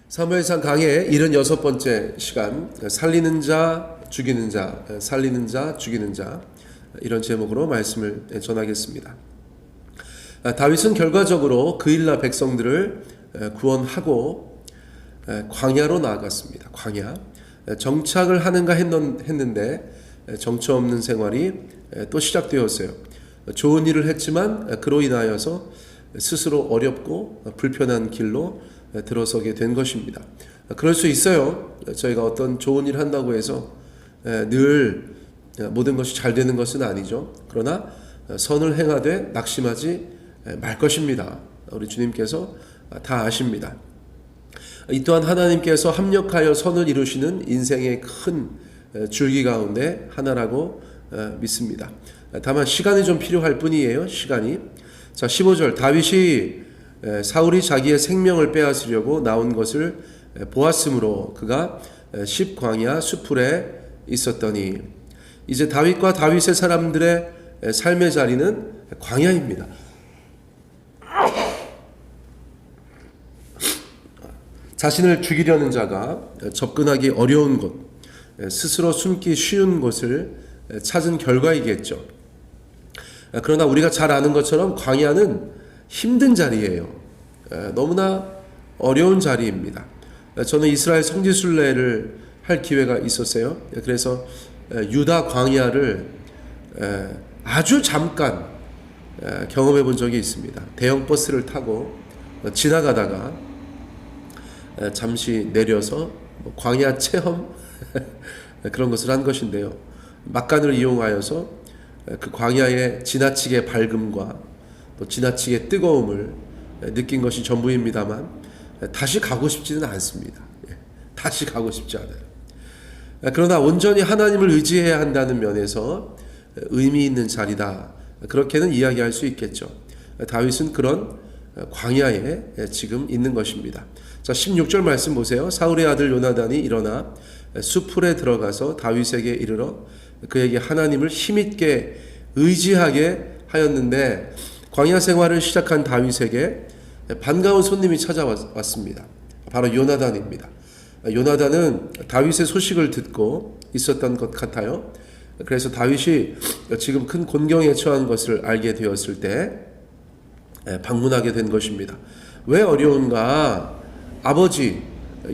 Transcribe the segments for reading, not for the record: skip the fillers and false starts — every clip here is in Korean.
사무엘상 강의 76번째 시간, 살리는 자, 죽이는 자, 살리는 자, 죽이는 자, 이런 제목으로 말씀을 전하겠습니다. 다윗은 결과적으로 그일라 백성들을 구원하고 광야로 나아갔습니다. 광야. 정착을 하는가 했는데 정처 없는 생활이 또 시작되었어요. 좋은 일을 했지만 그로 인하여서 스스로 어렵고 불편한 길로 들어서게 된 것입니다. 그럴 수 있어요. 저희가 어떤 좋은 일 한다고 해서 늘 모든 것이 잘 되는 것은 아니죠. 그러나 선을 행하되 낙심하지 말 것입니다. 우리 주님께서 다 아십니다. 이 또한 하나님께서 합력하여 선을 이루시는 인생의 큰 줄기 가운데 하나라고 믿습니다. 다만 시간이 좀 필요할 뿐이에요. 시간이. 자, 15절 다윗이 사울이 자기의 생명을 빼앗으려고 나온 것을 보았으므로 그가 십광야 수풀에 있었더니, 이제 다윗과 다윗의 사람들의 삶의 자리는 광야입니다. 자신을 죽이려는 자가 접근하기 어려운 곳, 스스로 숨기 쉬운 곳을 찾은 결과이겠죠. 그러나 우리가 잘 아는 것처럼 광야는 힘든 자리예요. 너무나 어려운 자리입니다. 저는 이스라엘 성지순례를 할 기회가 있었어요. 그래서 유다 광야를 아주 잠깐 경험해 본 적이 있습니다. 대형 버스를 타고 지나가다가 잠시 내려서 광야 체험 그런 것을 한 것인데요. 막간을 이용하여서 그 광야의 지나치게 밝음과 또 지나치게 뜨거움을 느낀 것이 전부입니다만 다시 가고 싶지는 않습니다. 다시 가고 싶지 않아요. 그러나 온전히 하나님을 의지해야 한다는 면에서 의미 있는 자리다, 그렇게는 이야기할 수 있겠죠. 다윗은 그런 광야에 지금 있는 것입니다. 자, 16절 말씀 보세요. 사울의 아들 요나단이 일어나 수풀에 들어가서 다윗에게 이르러 그에게 하나님을 힘있게 의지하게 하였는데, 광야 생활을 시작한 다윗에게 반가운 손님이 찾아왔습니다. 바로 요나단입니다. 요나단은 다윗의 소식을 듣고 있었던 것 같아요. 그래서 다윗이 지금 큰 곤경에 처한 것을 알게 되었을 때 방문하게 된 것입니다. 왜 어려운가?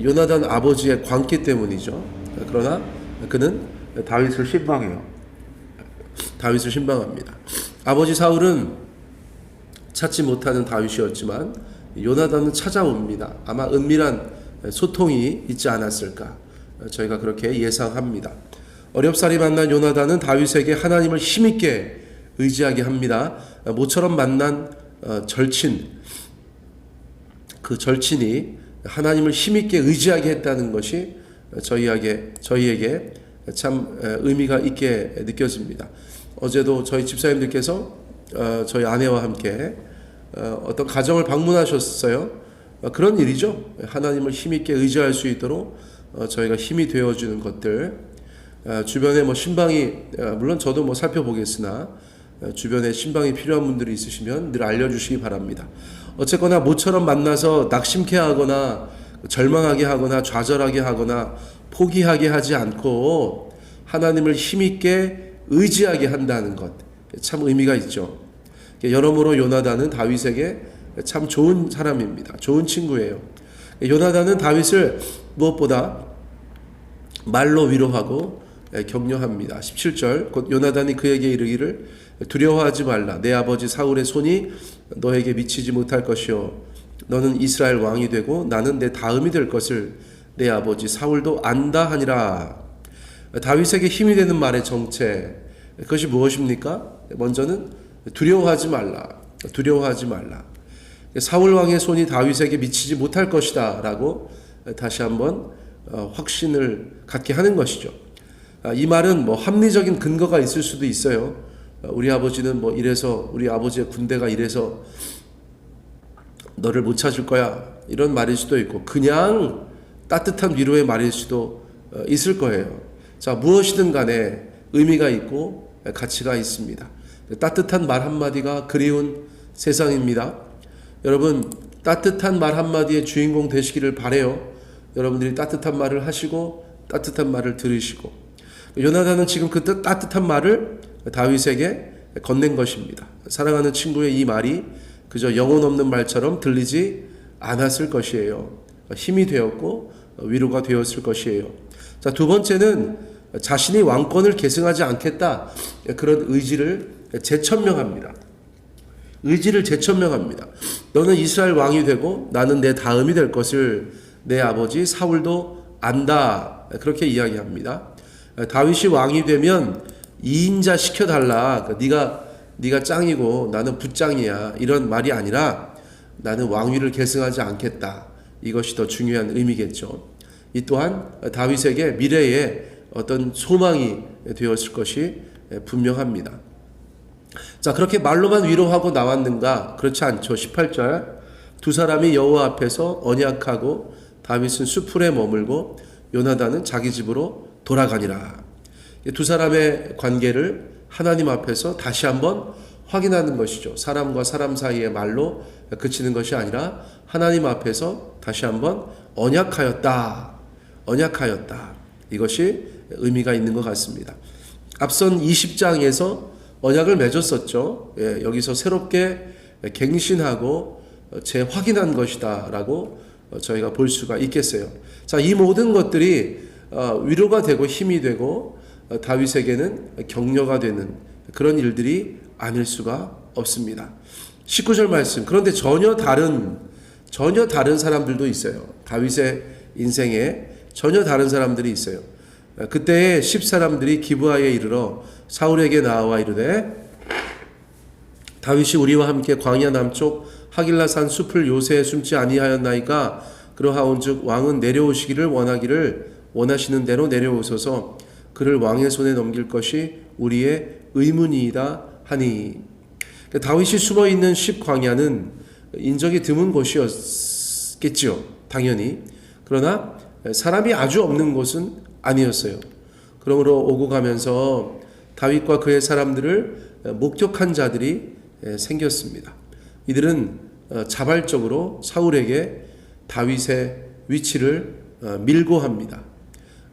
요나단 아버지의 광기 때문이죠. 그러나 그는 다윗을 신방해요. 다윗을 신방합니다. 아버지 사울은 찾지 못하는 다윗이었지만 요나단은 찾아옵니다. 아마 은밀한 소통이 있지 않았을까, 저희가 그렇게 예상합니다. 어렵사리 만난 요나단은 다윗에게 하나님을 힘있게 의지하게 합니다. 모처럼 만난 절친, 그 절친이 하나님을 힘있게 의지하게 했다는 것이 저희에게 참 의미가 있게 느껴집니다. 어제도 저희 집사님들께서 저희 아내와 함께 어떤 가정을 방문하셨어요. 그런 일이죠. 하나님을 힘있게 의지할 수 있도록 저희가 힘이 되어주는 것들, 주변에 신방이, 물론 저도 살펴보겠으나 주변에 신방이 필요한 분들이 있으시면 늘 알려주시기 바랍니다. 어쨌거나 모처럼 만나서 낙심케 하거나 절망하게 하거나 좌절하게 하거나 포기하게 하지 않고 하나님을 힘있게 의지하게 한다는 것, 참 의미가 있죠. 여러모로 요나단은 다윗에게 참 좋은 사람입니다. 좋은 친구예요. 요나단은 다윗을 무엇보다 말로 위로하고 격려합니다. 17절 곧 요나단이 그에게 이르기를 두려워하지 말라. 내 아버지 사울의 손이 너에게 미치지 못할 것이요 너는 이스라엘 왕이 되고 나는 내 다음이 될 것을 내 아버지 사울도 안다 하니라. 다윗에게 힘이 되는 말의 정체, 그것이 무엇입니까? 먼저는 두려워하지 말라. 두려워하지 말라. 사울 왕의 손이 다윗에게 미치지 못할 것이다 라고 다시 한번 확신을 갖게 하는 것이죠. 이 말은 합리적인 근거가 있을 수도 있어요. 우리 아버지는 이래서, 우리 아버지의 군대가 이래서 너를 못 찾을 거야, 이런 말일 수도 있고, 그냥 따뜻한 위로의 말일 수도 있을 거예요. 자, 무엇이든 간에 의미가 있고 가치가 있습니다. 따뜻한 말 한마디가 그리운 세상입니다. 여러분, 따뜻한 말 한마디의 주인공 되시기를 바라요. 여러분들이 따뜻한 말을 하시고 따뜻한 말을 들으시고, 요나단은 지금 그 따뜻한 말을 다윗에게 건넨 것입니다. 사랑하는 친구의 이 말이 그저 영혼 없는 말처럼 들리지 않았을 것이에요. 힘이 되었고 위로가 되었을 것이에요. 자, 두 번째는 자신이 왕권을 계승하지 않겠다, 그런 의지를 재천명합니다. 의지를 재천명합니다. 너는 이스라엘 왕이 되고 나는 내 다음이 될 것을 내 아버지 사울도 안다, 그렇게 이야기합니다. 다윗이 왕이 되면 2인자 시켜달라, 네가 짱이고 나는 부짱이야, 이런 말이 아니라 나는 왕위를 계승하지 않겠다, 이것이 더 중요한 의미겠죠. 이 또한 다윗에게 미래에 어떤 소망이 되었을 것이 분명합니다. 자, 그렇게 말로만 위로하고 나왔는가? 그렇지 않죠. 18절, 두 사람이 여호와 앞에서 언약하고 다윗은 수풀에 머물고 요나단은 자기 집으로 돌아가니라. 두 사람의 관계를 하나님 앞에서 다시 한번 확인하는 것이죠. 사람과 사람 사이의 말로 그치는 것이 아니라 하나님 앞에서 다시 한번 언약하였다. 이것이 의미가 있는 것 같습니다. 앞선 20장에서 언약을 맺었었죠. 여기서 새롭게 갱신하고 재확인한 것이다 라고 저희가 볼 수가 있겠어요. 자, 이 모든 것들이 위로가 되고 힘이 되고 다윗에게는 격려가 되는 그런 일들이 아닐 수가 없습니다. 19절 말씀, 그런데 전혀 다른 사람들도 있어요. 다윗의 인생에 전혀 다른 사람들이 있어요. 그때에 10사람들이 기브아에 이르러 사울에게 나와 이르되, 다윗이 우리와 함께 광야 남쪽 하길라산 숲을 요새에 숨지 아니하였나이까? 그러하온즉 왕은 내려오시기를 원하시는 대로 내려오소서. 그를 왕의 손에 넘길 것이 우리의 의문이이다 하니. 다윗이 숨어있는 10광야는 인적이 드문 곳이었겠지요, 당연히. 그러나 사람이 아주 없는 곳은 아니었어요. 그러므로 오고 가면서 다윗과 그의 사람들을 목격한 자들이 생겼습니다. 이들은 자발적으로 사울에게 다윗의 위치를 밀고 합니다.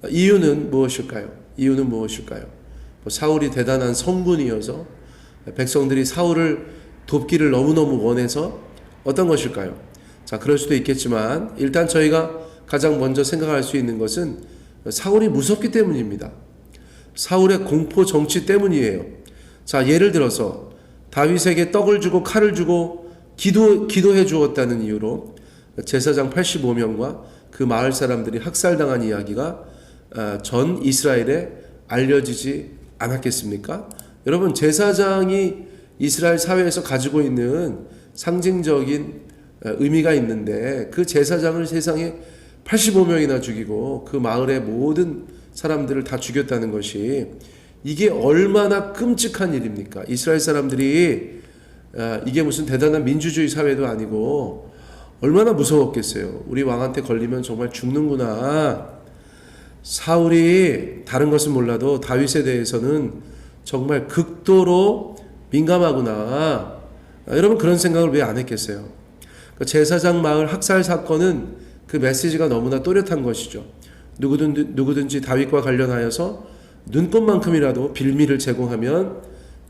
이유는 무엇일까요? 사울이 대단한 성군이어서 백성들이 사울을 돕기를 너무너무 원해서 어떤 것일까요? 자, 그럴 수도 있겠지만 일단 저희가 가장 먼저 생각할 수 있는 것은 사울이 무섭기 때문입니다. 사울의 공포 정치 때문이에요. 자, 예를 들어서 다윗에게 떡을 주고 칼을 주고 기도해 주었다는 이유로 제사장 85명과 그 마을 사람들이 학살당한 이야기가 전 이스라엘에 알려지지 않았겠습니까? 여러분, 제사장이 이스라엘 사회에서 가지고 있는 상징적인 의미가 있는데 그 제사장을 세상에 85명이나 죽이고 그 마을의 모든 사람들을 다 죽였다는 것이, 이게 얼마나 끔찍한 일입니까? 이스라엘 사람들이 이게 무슨 대단한 민주주의 사회도 아니고 얼마나 무서웠겠어요. 우리 왕한테 걸리면 정말 죽는구나. 사울이 다른 것은 몰라도 다윗에 대해서는 정말 극도로 민감하구나. 여러분, 그런 생각을 왜 안 했겠어요? 제사장 마을 학살 사건은 그 메시지가 너무나 또렷한 것이죠. 누구든지 다윗과 관련하여서 눈꽃만큼이라도 빌미를 제공하면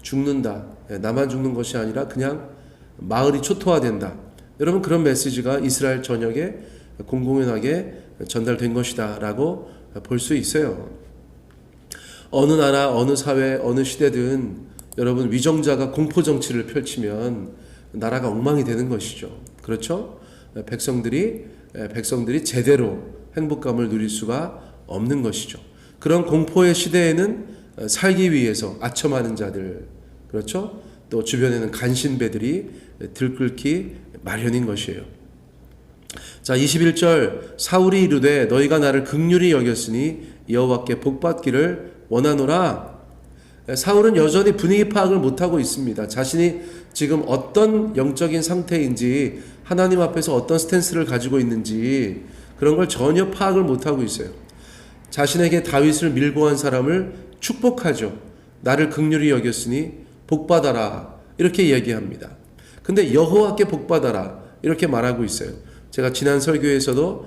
죽는다. 나만 죽는 것이 아니라 그냥 마을이 초토화된다. 여러분, 그런 메시지가 이스라엘 전역에 공공연하게 전달된 것이다 라고 볼 수 있어요. 어느 나라, 어느 사회, 어느 시대든 여러분, 위정자가 공포정치를 펼치면 나라가 엉망이 되는 것이죠. 그렇죠? 백성들이 제대로 행복감을 누릴 수가 없는 것이죠. 그런 공포의 시대에는 살기 위해서 아첨하는 자들, 그렇죠? 또 주변에는 간신배들이 들끓기 마련인 것이에요. 자, 21절, 사울이 이르되 너희가 나를 긍휼히 여겼으니 여호와께 복받기를 원하노라. 사울은 여전히 분위기 파악을 못하고 있습니다. 자신이 지금 어떤 영적인 상태인지, 하나님 앞에서 어떤 스탠스를 가지고 있는지 그런 걸 전혀 파악을 못하고 있어요. 자신에게 다윗을 밀고 한 사람을 축복하죠. 나를 긍휼히 여겼으니 복받아라, 이렇게 얘기합니다. 근데 여호와께 복받아라 이렇게 말하고 있어요. 제가 지난 설교에서도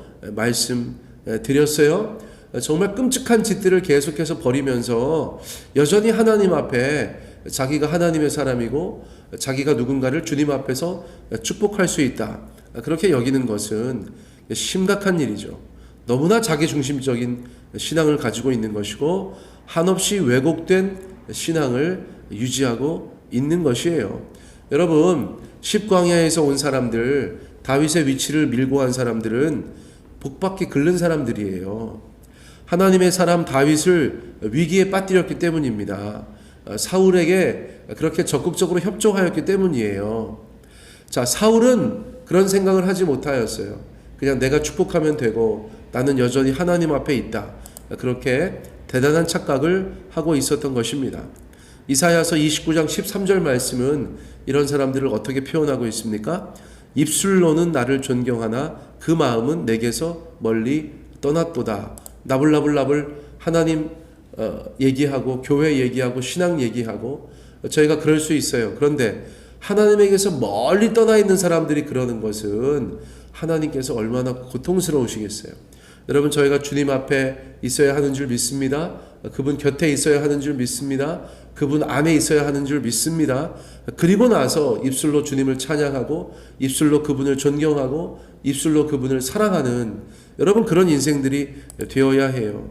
드렸어요. 정말 끔찍한 짓들을 계속해서 벌이면서 여전히 하나님 앞에 자기가 하나님의 사람이고 자기가 누군가를 주님 앞에서 축복할 수 있다, 그렇게 여기는 것은 심각한 일이죠. 너무나 자기중심적인 신앙을 가지고 있는 것이고 한없이 왜곡된 신앙을 유지하고 있는 것이에요. 여러분, 십광야에서 온 사람들, 다윗의 위치를 밀고 한 사람들은 복받기 긁는 사람들이에요. 하나님의 사람 다윗을 위기에 빠뜨렸기 때문입니다. 사울에게 그렇게 적극적으로 협조하였기 때문이에요. 자, 사울은 그런 생각을 하지 못하였어요. 그냥 내가 축복하면 되고 나는 여전히 하나님 앞에 있다, 그렇게 대단한 착각을 하고 있었던 것입니다. 이사야서 29장 13절 말씀은 이런 사람들을 어떻게 표현하고 있습니까? 입술로는 나를 존경하나 그 마음은 내게서 멀리 떠났도다. 나불나불나불 하나님 얘기하고 교회 얘기하고 신앙 얘기하고 저희가 그럴 수 있어요. 그런데 하나님에게서 멀리 떠나 있는 사람들이 그러는 것은 하나님께서 얼마나 고통스러우시겠어요. 여러분, 저희가 주님 앞에 있어야 하는 줄 믿습니다. 그분 곁에 있어야 하는 줄 믿습니다. 그분 안에 있어야 하는 줄 믿습니다. 그리고 나서 입술로 주님을 찬양하고 입술로 그분을 존경하고 입술로 그분을 사랑하는, 여러분, 그런 인생들이 되어야 해요.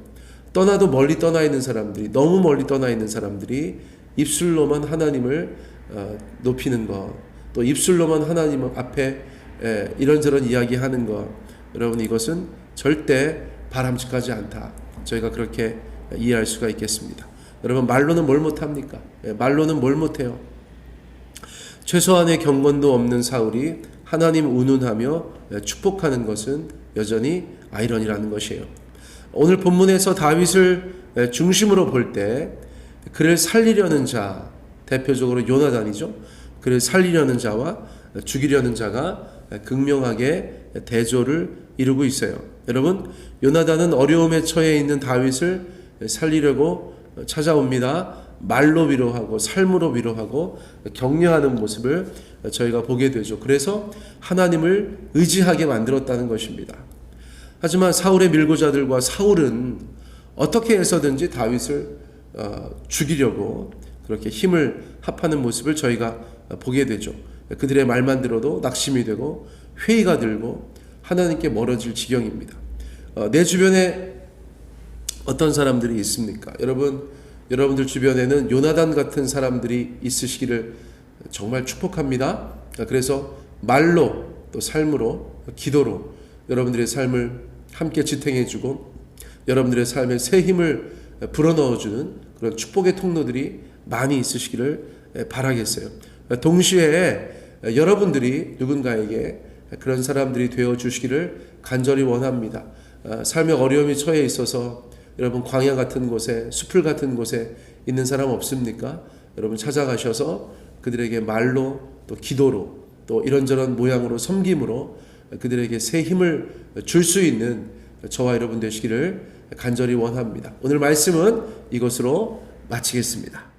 떠나도 멀리 떠나 있는 사람들이, 너무 멀리 떠나 있는 사람들이 입술로만 하나님을 높이는 것, 또 입술로만 하나님 앞에 이런저런 이야기하는 것, 여러분, 이것은 절대 바람직하지 않다, 저희가 그렇게 이해할 수가 있겠습니다. 여러분, 말로는 뭘 못합니까? 말로는 뭘 못해요? 최소한의 경건도 없는 사울이 하나님 운운하며 축복하는 것은 여전히 아이러니라는 것이에요. 오늘 본문에서 다윗을 중심으로 볼 때 그를 살리려는 자, 대표적으로 요나단이죠. 그를 살리려는 자와 죽이려는 자가 극명하게 대조를 이루고 있어요. 여러분, 요나단은 어려움에 처해 있는 다윗을 살리려고 찾아옵니다. 말로 위로하고 삶으로 위로하고 격려하는 모습을 저희가 보게 되죠. 그래서 하나님을 의지하게 만들었다는 것입니다. 하지만 사울의 밀고자들과 사울은 어떻게 해서든지 다윗을 죽이려고 그렇게 힘을 합하는 모습을 저희가 보게 되죠. 그들의 말만 들어도 낙심이 되고 회의가 들고 하나님께 멀어질 지경입니다. 내 주변에 어떤 사람들이 있습니까? 여러분들 주변에는 요나단 같은 사람들이 있으시기를 정말 축복합니다. 그래서 말로 또 삶으로 기도로 여러분들의 삶을 함께 지탱해주고 여러분들의 삶에 새 힘을 불어넣어주는 그런 축복의 통로들이 많이 있으시기를 바라겠어요. 동시에 여러분들이 누군가에게 그런 사람들이 되어주시기를 간절히 원합니다. 삶의 어려움이 처해 있어서 여러분, 광야 같은 곳에, 숲을 같은 곳에 있는 사람 없습니까? 여러분, 찾아가셔서 그들에게 말로 또 기도로 또 이런저런 모양으로 섬김으로 그들에게 새 힘을 줄 수 있는 저와 여러분 되시기를 간절히 원합니다. 오늘 말씀은 이것으로 마치겠습니다.